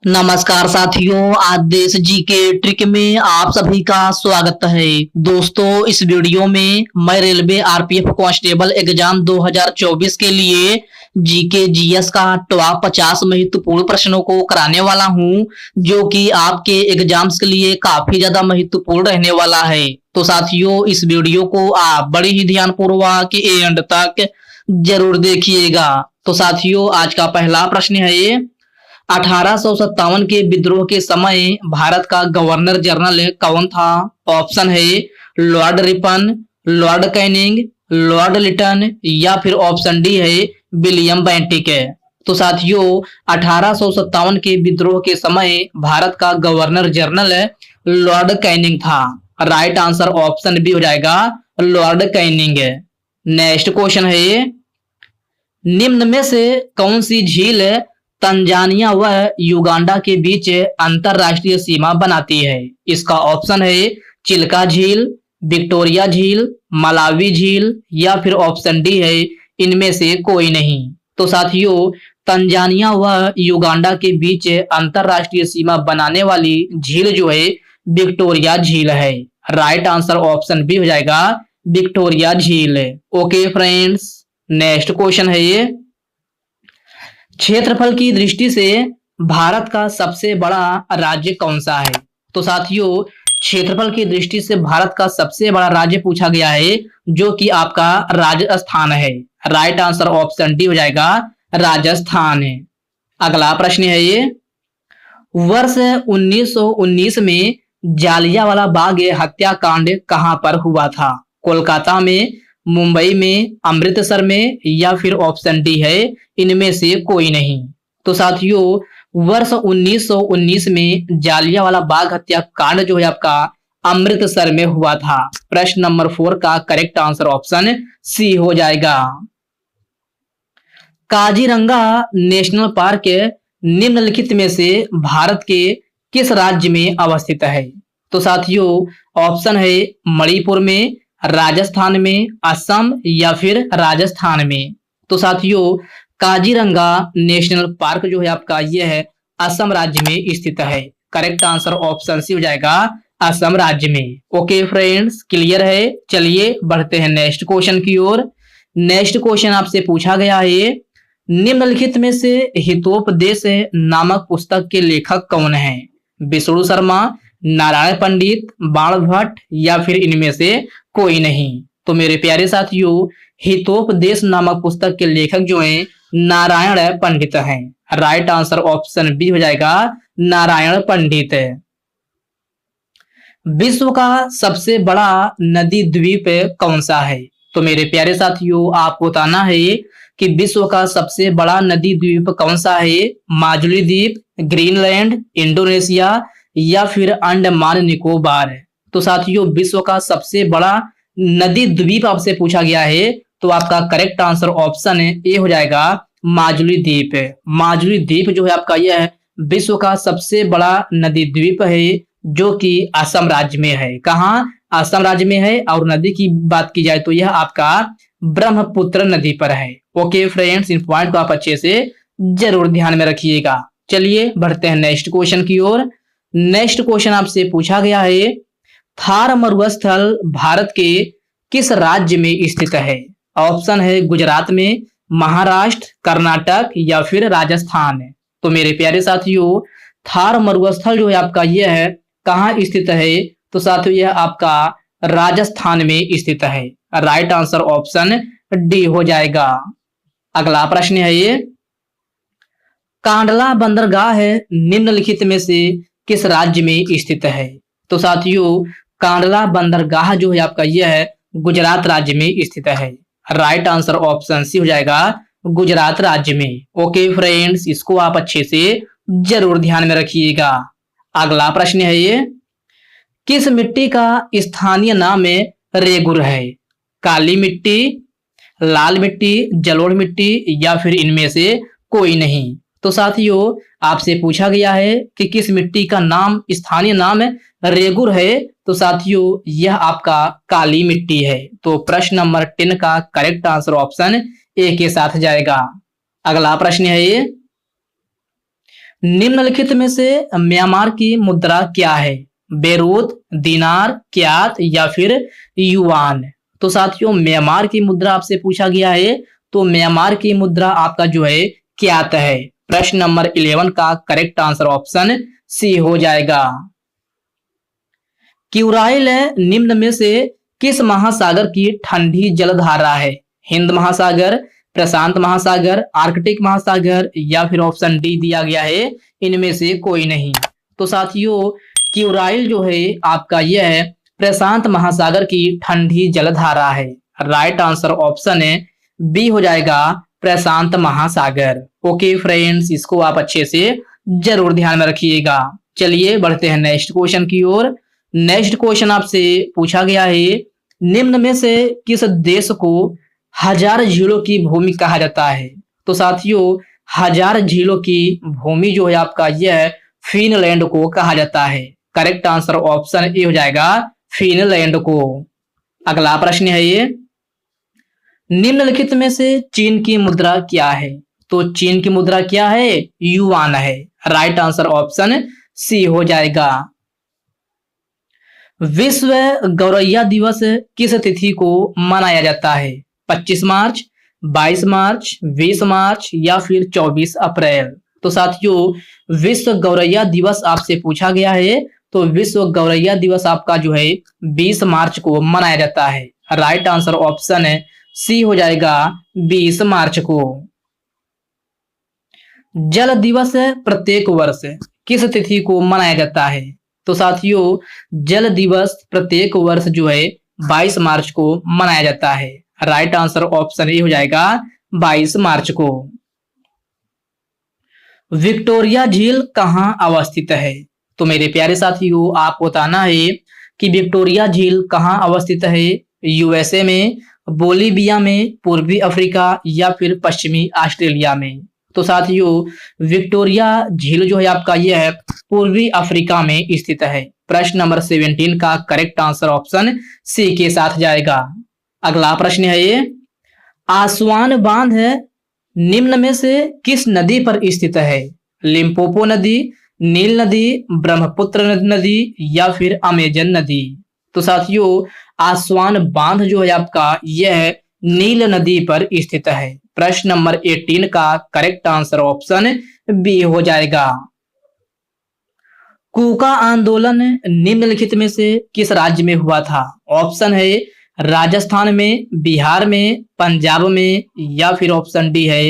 नमस्कार साथियों, आज देश जी के ट्रिक में आप सभी का स्वागत है। दोस्तों, इस वीडियो में मैं रेलवे आरपीएफ कांस्टेबल एग्जाम 2024 के लिए जीके जीएस का टॉप 50 महत्वपूर्ण प्रश्नों को कराने वाला हूं, जो कि आपके एग्जाम्स के लिए काफी ज्यादा महत्वपूर्ण रहने वाला है। तो साथियों, इस वीडियो को आप बड़ी ही ध्यानपूर्वक एंड तक जरूर देखिएगा। तो साथियों, आज का पहला प्रश्न है 1857 के विद्रोह के समय भारत का गवर्नर जनरल कौन था? ऑप्शन है Lord Ripon, Lord Canning, Lord Lytton या फिर ऑप्शन डी है विलियम बेंटिक। तो साथियों, 1857 के विद्रोह के समय भारत का गवर्नर जनरल लॉर्ड कैनिंग था। राइट आंसर ऑप्शन बी हो जाएगा लॉर्ड कैनिंग। नेक्स्ट क्वेश्चन है निम्न में से कौन सी झील तंजानिया व युगांडा के बीच अंतरराष्ट्रीय सीमा बनाती है? इसका ऑप्शन है चिल्का झील, विक्टोरिया झील, मलावी झील या फिर ऑप्शन डी है इनमें से कोई नहीं। तो साथियों, तंजानिया व युगांडा के बीच अंतरराष्ट्रीय सीमा बनाने वाली झील जो है विक्टोरिया झील है। राइट आंसर ऑप्शन बी हो जाएगा विक्टोरिया झील। ओके फ्रेंड्स, नेक्स्ट क्वेश्चन है ये क्षेत्रफल की दृष्टि से भारत का सबसे बड़ा राज्य कौन सा है? तो साथियों, क्षेत्रफल की दृष्टि से भारत का सबसे बड़ा राज्य पूछा गया है, जो कि आपका राजस्थान है। राइट आंसर ऑप्शन डी हो जाएगा राजस्थान है। अगला प्रश्न है ये वर्ष 1919 में जालियांवाला बाग हत्याकांड कहां पर हुआ था? कोलकाता में, मुंबई में, अमृतसर में या फिर ऑप्शन डी है इनमें से कोई नहीं। तो साथियों, वर्ष 1919 में जालियांवाला बाग हत्याकांड जो है आपका अमृतसर में हुआ था। प्रश्न नंबर 4 का करेक्ट आंसर ऑप्शन सी हो जाएगा। काजीरंगा नेशनल पार्क निम्नलिखित में से भारत के किस राज्य में अवस्थित है? तो साथियों, ऑप्शन है मणिपुर में, राजस्थान में, असम या फिर राजस्थान में। तो साथियों, काजीरंगा नेशनल पार्क जो है आपका ये है असम राज्य में स्थित है। करेक्ट आंसर ऑप्शन सी हो जाएगा असम राज्य में। ओके फ्रेंड्स, क्लियर है। चलिए बढ़ते हैं नेक्स्ट क्वेश्चन की ओर। नेक्स्ट क्वेश्चन आपसे पूछा गया है निम्नलिखित में से हितोपदेश नामक पुस्तक के लेखक कौन है? विष्णु शर्मा, नारायण पंडित, बाण भट्ट या फिर इनमें से कोई नहीं। तो मेरे प्यारे साथियों, हितोपदेश नामक पुस्तक के लेखक जो हैं नारायण पंडित हैं। राइट आंसर ऑप्शन बी हो जाएगा नारायण पंडित। विश्व का सबसे बड़ा नदी द्वीप कौन सा है? तो मेरे प्यारे साथियों, आपको बताना है कि विश्व का सबसे बड़ा नदी द्वीप कौन सा है। माजुली द्वीप, ग्रीनलैंड, इंडोनेशिया या फिर अंडमान निकोबार। तो साथियों, विश्व का सबसे बड़ा नदी द्वीप आपसे पूछा गया है, तो आपका करेक्ट आंसर ऑप्शन ए हो जाएगा माजुली द्वीप। माजुली द्वीप जो है आपका यह है विश्व का सबसे बड़ा नदी द्वीप है, जो कि असम राज्य में है। कहाँ? असम राज्य में है। और नदी की बात की जाए तो यह आपका ब्रह्मपुत्र नदी पर है। ओके फ्रेंड्स, इन पॉइंट को आप अच्छे से जरूर ध्यान में रखिएगा। चलिए बढ़ते हैं नेक्स्ट क्वेश्चन की ओर। नेक्स्ट क्वेश्चन आपसे पूछा गया है थार मरुस्थल भारत के किस राज्य में स्थित है? ऑप्शन है गुजरात में, महाराष्ट्र, कर्नाटक या फिर राजस्थान। तो मेरे प्यारे साथियों, थार मरुस्थल जो है आपका यह है कहाँ स्थित है? तो साथियों, यह आपका राजस्थान में स्थित है। राइट आंसर ऑप्शन डी हो जाएगा। अगला प्रश्न है ये कांडला बंदरगाह निम्नलिखित में से किस राज्य में स्थित है? तो साथियों, कांडला बंदरगाह जो है आपका यह है गुजरात राज्य में स्थित है। राइट आंसर ऑप्शन सी हो जाएगा गुजरात राज्य में। ओके फ्रेंड्स, इसको आप अच्छे से जरूर ध्यान में रखिएगा। अगला प्रश्न है ये किस मिट्टी का स्थानीय नाम रेगुर है? काली मिट्टी, लाल मिट्टी, जलोढ़ मिट्टी या फिर इनमें से कोई नहीं। तो साथियों, आपसे पूछा गया है कि किस मिट्टी का नाम स्थानीय नाम रेगुर है, तो साथियों यह आपका काली मिट्टी है। तो प्रश्न नंबर 10 का करेक्ट आंसर ऑप्शन ए के साथ जाएगा। अगला प्रश्न है ये निम्नलिखित में से म्यांमार की मुद्रा क्या है? बेरूत, दिनार, क्यात या फिर युआन। तो साथियों म्यांमार की मुद्रा आपसे पूछा गया है, तो म्यांमार की मुद्रा आपका जो है क्यात है। प्रश्न नंबर 11 का करेक्ट आंसर ऑप्शन सी हो जाएगा। क्यूराइल निम्न में से किस महासागर की ठंडी जलधारा है? हिंद महासागर, प्रशांत महासागर, आर्कटिक महासागर या फिर ऑप्शन डी दिया गया है इनमें से कोई नहीं। तो साथियों क्यूराइल जो है आपका यह है प्रशांत महासागर की ठंडी जलधारा है। राइट आंसर ऑप्शन है बी हो जाएगा, प्रशांत महासागर। ओके फ्रेंड्स, इसको आप अच्छे से जरूर ध्यान में रखिएगा। चलिए बढ़ते हैं नेक्स्ट क्वेश्चन की ओर। नेक्स्ट क्वेश्चन आपसे पूछा गया है, निम्न में से किस देश को हजार झीलों की भूमि कहा जाता है? तो साथियों हजार झीलों की भूमि जो है आपका यह फिनलैंड को कहा जाता है। करेक्ट आंसर ऑप्शन ए हो जाएगा, फिनलैंड को। अगला प्रश्न है ये, निम्नलिखित में से चीन की मुद्रा क्या है? तो चीन की मुद्रा क्या है? युआन है। राइट आंसर ऑप्शन सी हो जाएगा। विश्व गौरैया दिवस किस तिथि को मनाया जाता है? 25 मार्च, 22 मार्च, 20 मार्च या फिर 24 अप्रैल। तो साथियों विश्व गौरैया दिवस आपसे पूछा गया है, तो विश्व गौरैया दिवस आपका जो है 20 मार्च को मनाया जाता है। राइट आंसर ऑप्शन है सी हो जाएगा, 20 मार्च को। जल दिवस प्रत्येक वर्ष किस तिथि को मनाया जाता है? तो साथियों जल दिवस प्रत्येक वर्ष जो है 22 मार्च को मनाया जाता है। राइट आंसर ऑप्शन ए हो जाएगा, 22 मार्च को। विक्टोरिया झील कहाँ अवस्थित है? तो मेरे प्यारे साथियों आपको बताना है कि विक्टोरिया झील कहाँ अवस्थित है। यूएसए में, बोलीविया में, पूर्वी अफ्रीका या फिर पश्चिमी ऑस्ट्रेलिया में। तो साथियों विक्टोरिया झील जो है आपका यह है पूर्वी अफ्रीका में स्थित है। प्रश्न नंबर 17 का करेक्ट आंसर ऑप्शन सी के साथ जाएगा। अगला प्रश्न है ये, आसवान बांध निम्न में से किस नदी पर स्थित है? लिम्पोपो नदी, नील नदी, ब्रह्मपुत्र नदी या फिर अमेजन नदी। तो साथियों आसवान बांध जो है आपका यह नील नदी पर स्थित है। प्रश्न नंबर 18 का करेक्ट आंसर ऑप्शन बी हो जाएगा। कूका आंदोलन निम्नलिखित में से किस राज्य में हुआ था? ऑप्शन है राजस्थान में, बिहार में, पंजाब में या फिर ऑप्शन डी है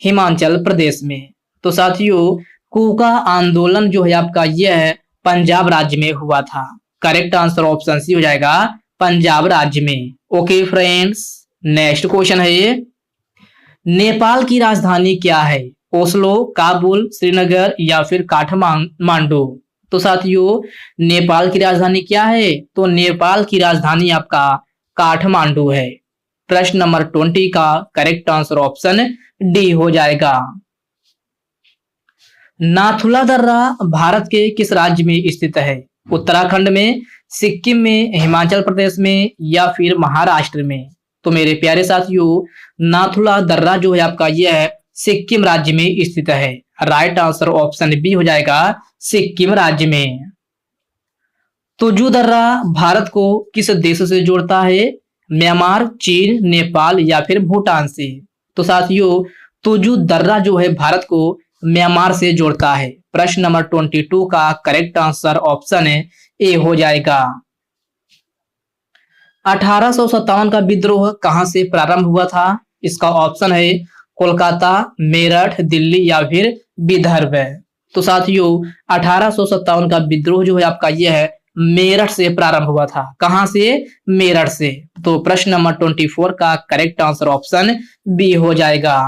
हिमाचल प्रदेश में। तो साथियों कूका आंदोलन जो है आपका यह पंजाब राज्य में हुआ था। करेक्ट आंसर ऑप्शन सी हो जाएगा, पंजाब राज्य में। ओके फ्रेंड्स, नेक्स्ट क्वेश्चन है ये, नेपाल की राजधानी क्या है? ओस्लो, काबुल, श्रीनगर या फिर काठमांडू। तो साथियों नेपाल की राजधानी क्या है? तो नेपाल की राजधानी आपका काठमांडू है। प्रश्न नंबर 20 का करेक्ट आंसर ऑप्शन डी हो जाएगा। नाथुला दर्रा भारत के किस राज्य में स्थित है? उत्तराखंड में, सिक्किम में, हिमाचल प्रदेश में या फिर महाराष्ट्र में। तो मेरे प्यारे साथियों नाथुला दर्रा जो है आपका यह सिक्किम राज्य में स्थित है। राइट आंसर ऑप्शन बी हो जाएगा, सिक्किम राज्य में। तुजु दर्रा भारत को किस देश से जोड़ता है? म्यांमार, चीन, नेपाल या फिर भूटान से। तो साथियों तुजु दर्रा जो है भारत को म्यांमार से जोड़ता है। प्रश्न नंबर 22 का करेक्ट आंसर ऑप्शन ए हो जाएगा। 1857 का विद्रोह कहां से प्रारंभ हुआ था? इसका ऑप्शन है कोलकाता, मेरठ, दिल्ली या फिर विदर्भ। तो साथियों 1857 का विद्रोह जो है आपका यह है मेरठ से प्रारंभ हुआ था। कहां से? मेरठ से। तो प्रश्न नंबर 24 का करेक्ट आंसर ऑप्शन बी हो जाएगा।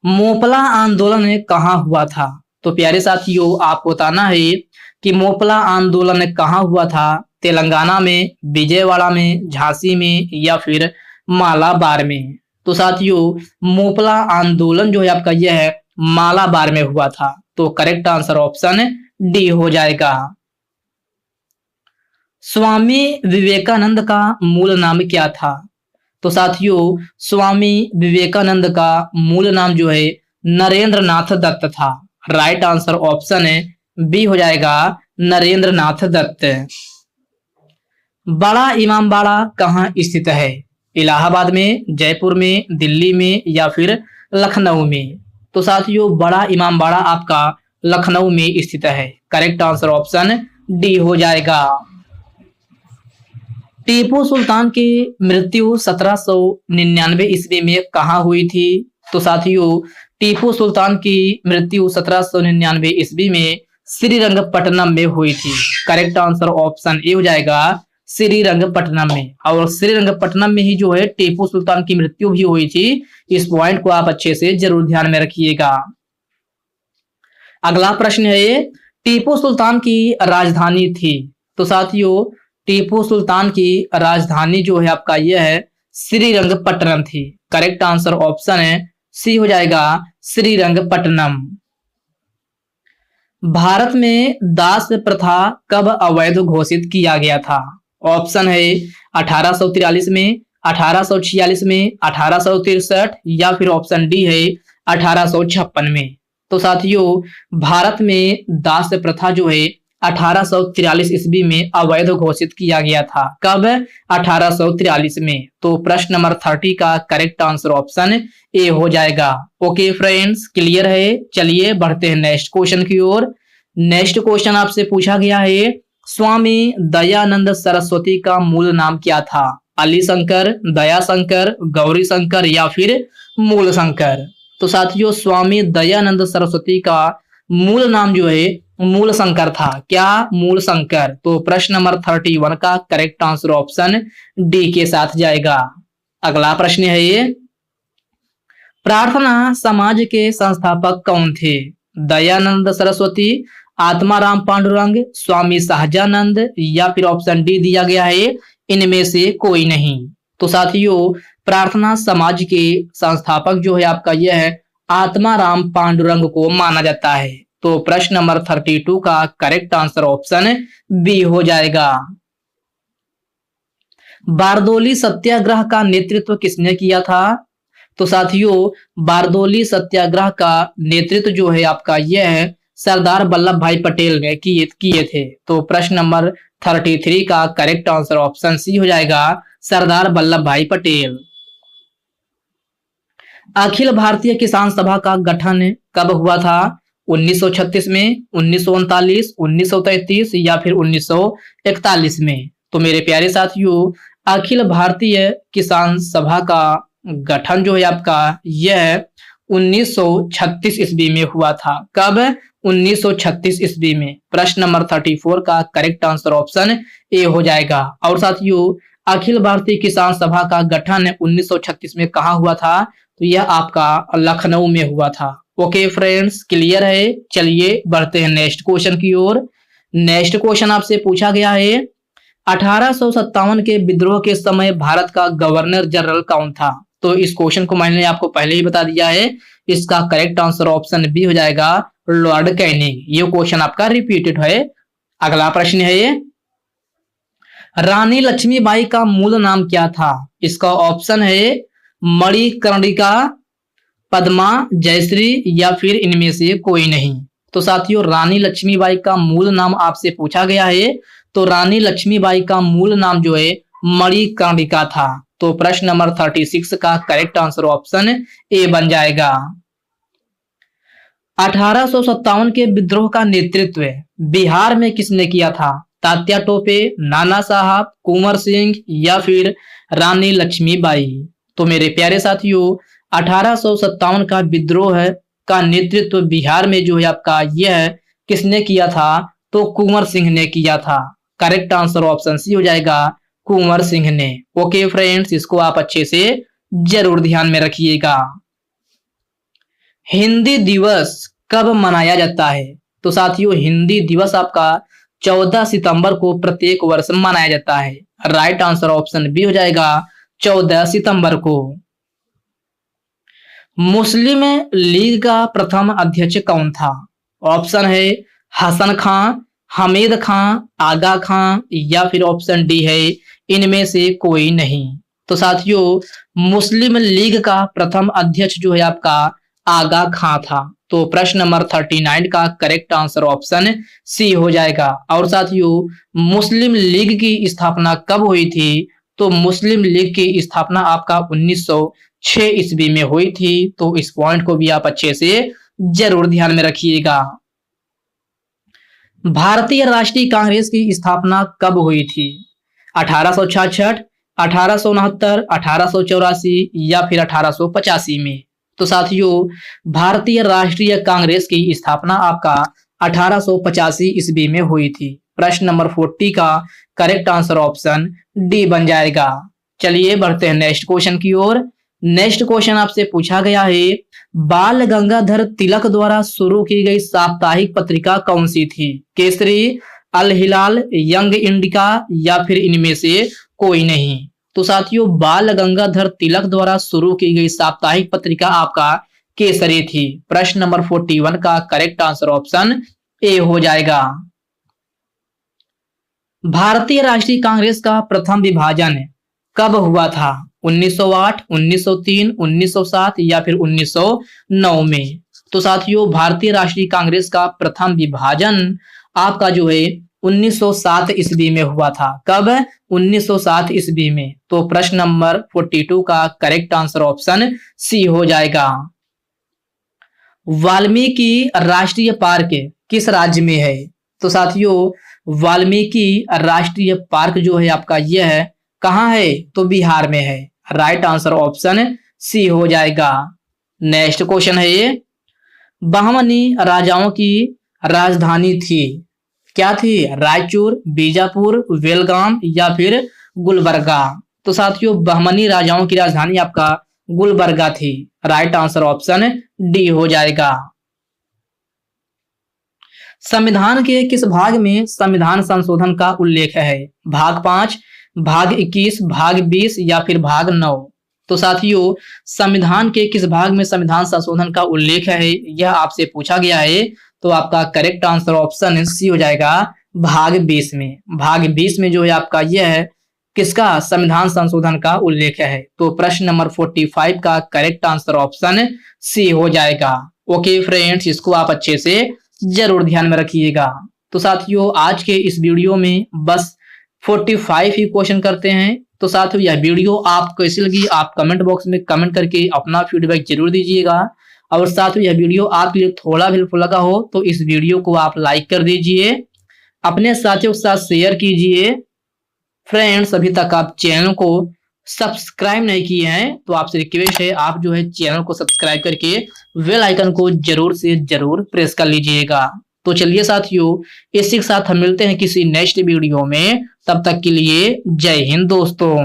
मोपला आंदोलन कहां हुआ था? तो प्यारे साथियों आपको बताना है कि मोपला आंदोलन कहां हुआ था। तेलंगाना में, विजयवाड़ा में, झांसी में या फिर मालाबार में। तो साथियों मोपला आंदोलन जो है आपका यह है मालाबार में हुआ था। तो करेक्ट आंसर ऑप्शन डी हो जाएगा। स्वामी विवेकानंद का मूल नाम क्या था? तो साथियों स्वामी विवेकानंद का मूल नाम जो है नरेंद्र नाथ दत्त था। राइट आंसर ऑप्शन है बी हो जाएगा नरेंद्र नाथ दत्त। बड़ा इमामबाड़ा कहाँ स्थित है? इलाहाबाद में, जयपुर में, दिल्ली में या फिर लखनऊ में? तो साथियों बड़ा इमामबाड़ा आपका लखनऊ में स्थित है। करेक्ट आंसर ऑप्शन डी हो जाएगा। टीपू सुल्तान की मृत्यु 1799 ईस्वी में कहाँ हुई थी? तो साथियों टीपू सुल्तान की मृत्यु 1799 ईस्वी में श्रीरंगपट्टनम में हुई थी। करेक्ट आंसर ऑप्शन ए हो जाएगा श्रीरंगपट्टनम में। और श्रीरंगपट्टनम में ही जो है टीपू सुल्तान की मृत्यु भी हुई थी। इस पॉइंट को आप अच्छे से जरूर ध्यान में रखिएगा। अगला प्रश्न है टीपू सुल्तान की राजधानी थी। तो साथियों टीपू सुल्तान की राजधानी जो है आपका यह है श्रीरंगपट्टनम थी। करेक्ट आंसर ऑप्शन है सी हो जाएगा श्रीरंगपट्टनम। भारत में दास प्रथा कब अवैध घोषित किया गया था? ऑप्शन है 1843 में, 1846 में, 1863 या फिर ऑप्शन डी है 1856 में। तो साथियों भारत में दास प्रथा जो है 1843 ईस्वी में अवैध घोषित किया गया था। कब? 1843 में। तो प्रश्न नंबर 30 का करेक्ट आंसर ऑप्शन ए हो जाएगा। ओके फ्रेंड्स, क्लियर है। चलिए बढ़ते हैं नेक्स्ट क्वेश्चन की ओर। नेक्स्ट क्वेश्चन आपसे पूछा गया है स्वामी दयानंद सरस्वती का मूल नाम क्या था? अली शंकर, दया शंकर, गौरी शंकर या फिर मूल शंकर? तो साथियों स्वामी दयानंद सरस्वती का मूल नाम जो है मूल शंकर था। क्या? मूल शंकर। तो प्रश्न नंबर 31 का करेक्ट आंसर ऑप्शन डी के साथ जाएगा। अगला प्रश्न है ये प्रार्थना समाज के संस्थापक कौन थे? दयानंद सरस्वती, आत्माराम पांडुरंग, स्वामी सहजानंद या फिर ऑप्शन डी दिया गया है इनमें से कोई नहीं। तो साथियों प्रार्थना समाज के संस्थापक जो है आपका यह है आत्माराम पांडुरंग को माना जाता है। तो प्रश्न नंबर 32 का करेक्ट आंसर ऑप्शन बी हो जाएगा। बारदोली सत्याग्रह का नेतृत्व किसने किया था? तो साथियों बारदोली सत्याग्रह का नेतृत्व जो है आपका यह है सरदार वल्लभ भाई पटेल ने किए थे। तो प्रश्न नंबर 33 का करेक्ट आंसर ऑप्शन सी हो जाएगा सरदार वल्लभ भाई पटेल। अखिल भारतीय किसान सभा का गठन कब हुआ था? 1936 में, 1939, 1933 या फिर 1941 में? तो मेरे प्यारे साथियों अखिल भारतीय किसान सभा का गठन जो है आपका यह 1936 ईस्वी में हुआ था। कब? 1936 ईस्वी में। प्रश्न नंबर 34 का करेक्ट आंसर ऑप्शन ए हो जाएगा। और साथियों अखिल भारतीय किसान सभा का गठन 1936 में कहाँ हुआ था? तो यह आपका लखनऊ में हुआ था। ओके फ्रेंड्स, क्लियर है। चलिए बढ़ते हैं नेक्स्ट क्वेश्चन की ओर। नेक्स्ट क्वेश्चन आपसे पूछा गया है 1857 के विद्रोह के समय भारत का गवर्नर जनरल कौन था? तो इस क्वेश्चन को मैंने आपको पहले ही बता दिया है। इसका करेक्ट आंसर ऑप्शन बी हो जाएगा लॉर्ड कैनिंग। ये क्वेश्चन आपका रिपीटेड है। अगला प्रश्न है ये रानी लक्ष्मीबाई का मूल नाम क्या था? इसका ऑप्शन है मणिकर्णिका, पद्मा, जयश्री या फिर इनमें से कोई नहीं। तो साथियों रानी लक्ष्मीबाई का मूल नाम आपसे पूछा गया है। तो रानी लक्ष्मीबाई का मूल नाम जो है मणिकर्णिका था। तो प्रश्न नंबर 36 का करेक्ट आंसर ऑप्शन ए बन जाएगा। 1857 के विद्रोह का नेतृत्व बिहार में किसने किया था? तात्या टोपे, नाना साहब, कुंवर सिंह या फिर रानी लक्ष्मीबाई? तो मेरे प्यारे साथियों 1857 का विद्रोह का नेतृत्व बिहार में जो है आपका यह किसने किया था? तो कुंवर सिंह ने किया था। करेक्ट आंसर ऑप्शन सी हो जाएगा कुंवर सिंह ने। ओके फ्रेंड्स, इसको आप अच्छे से जरूर ध्यान में रखिएगा। हिंदी दिवस कब मनाया जाता है? तो साथियों हिंदी दिवस आपका 14 सितंबर को प्रत्येक वर्ष मनाया जाता है। राइट आंसर ऑप्शन बी हो जाएगा 14 सितंबर को। मुस्लिम लीग का प्रथम अध्यक्ष कौन था? ऑप्शन है हसन खां, हमीद खां, आगा खां या फिर ऑप्शन डी है इनमें से कोई नहीं। तो साथियों मुस्लिम लीग का प्रथम अध्यक्ष जो है आपका आगा खां था। तो प्रश्न नंबर 39 का करेक्ट आंसर ऑप्शन सी हो जाएगा। और साथियों, मुस्लिम लीग की स्थापना कब हुई थी? तो मुस्लिम लीग की स्थापना आपका 1906 ईस्वी में हुई थी। तो इस पॉइंट को भी आप अच्छे से जरूर ध्यान में रखिएगा। भारतीय राष्ट्रीय कांग्रेस की स्थापना कब हुई थी? 1866, 1869, 1884 या फिर 1885 में? तो साथियों, भारतीय राष्ट्रीय कांग्रेस की स्थापना आपका 1885 ईस्वी में हुई थी। प्रश्न नंबर 40 का करेक्ट आंसर ऑप्शन डी बन जाएगा। चलिए बढ़ते हैं नेक्स्ट क्वेश्चन की ओर। नेक्स्ट क्वेश्चन आपसे पूछा गया है, बाल गंगाधर तिलक द्वारा शुरू की गई साप्ताहिक पत्रिका कौन सी थी? केसरी, अल हिलाल, यंग इंडिका या फिर इनमें से कोई नहीं? तो साथियों, बाल गंगाधर तिलक द्वारा शुरू की गई साप्ताहिक पत्रिका आपका केसरी थी। प्रश्न नंबर 41 का करेक्ट आंसर ऑप्शन ए हो जाएगा। भारतीय राष्ट्रीय कांग्रेस का प्रथम विभाजन कब हुआ था? 1908, 1903, 1907 या फिर 1909 में? तो साथियों, भारतीय राष्ट्रीय कांग्रेस का प्रथम विभाजन आपका जो है 1907 ईस्वी में हुआ था। कब? 1907 ईस्वी में। तो प्रश्न नंबर 42 का करेक्ट आंसर ऑप्शन सी हो जाएगा। वाल्मीकि राष्ट्रीय पार्क किस राज्य में है? तो साथियों, वाल्मीकि राष्ट्रीय पार्क जो है आपका यह है कहाँ है? तो बिहार में है। राइट आंसर ऑप्शन सी हो जाएगा। नेक्स्ट क्वेश्चन है ये, बहमनी राजाओं की राजधानी थी, क्या थी? रायचूर, बीजापुर, बेलगाम या फिर गुलबर्गा? तो साथियों, बहमनी राजाओं की राजधानी आपका गुलबर्गा थी। राइट आंसर ऑप्शन डी हो जाएगा। संविधान के किस भाग में संविधान संशोधन का उल्लेख है? भाग 5, भाग 21, भाग 20 या फिर भाग 9? तो साथियों, संविधान के किस भाग में संविधान संशोधन का उल्लेख है, यह आपसे पूछा गया है। तो आपका करेक्ट आंसर ऑप्शन सी हो जाएगा, भाग 20 में। भाग 20 में जो है आपका यह है किसका? संविधान संशोधन का उल्लेख है। तो प्रश्न नंबर 45 का करेक्ट आंसर ऑप्शन सी हो जाएगा। ओके फ्रेंड्स, इसको आप अच्छे से जरूर ध्यान में रखिएगा। तो साथियों, आज के इस वीडियो में बस 45 ही क्वेश्चन करते हैं। तो साथियों, यह वीडियो आपको कैसी लगी आप कमेंट बॉक्स में कमेंट करके अपना फीडबैक जरूर दीजिएगा। और साथियों, यह वीडियो आपके लिए थोड़ा भी हेल्पफुल लगा हो तो इस वीडियो को आप लाइक कर दीजिए, अपने साथियों के साथ शेयर कीजिए। फ्रेंड्स, अभी तक आप चैनल को सब्सक्राइब नहीं किए हैं तो आपसे रिक्वेस्ट है आप जो है चैनल को सब्सक्राइब करके बेल आइकन को जरूर से जरूर प्रेस कर लीजिएगा। तो चलिए साथियों, इसी के साथ हम मिलते हैं किसी नेक्स्ट वीडियो में। तब तक के लिए जय हिंद दोस्तों।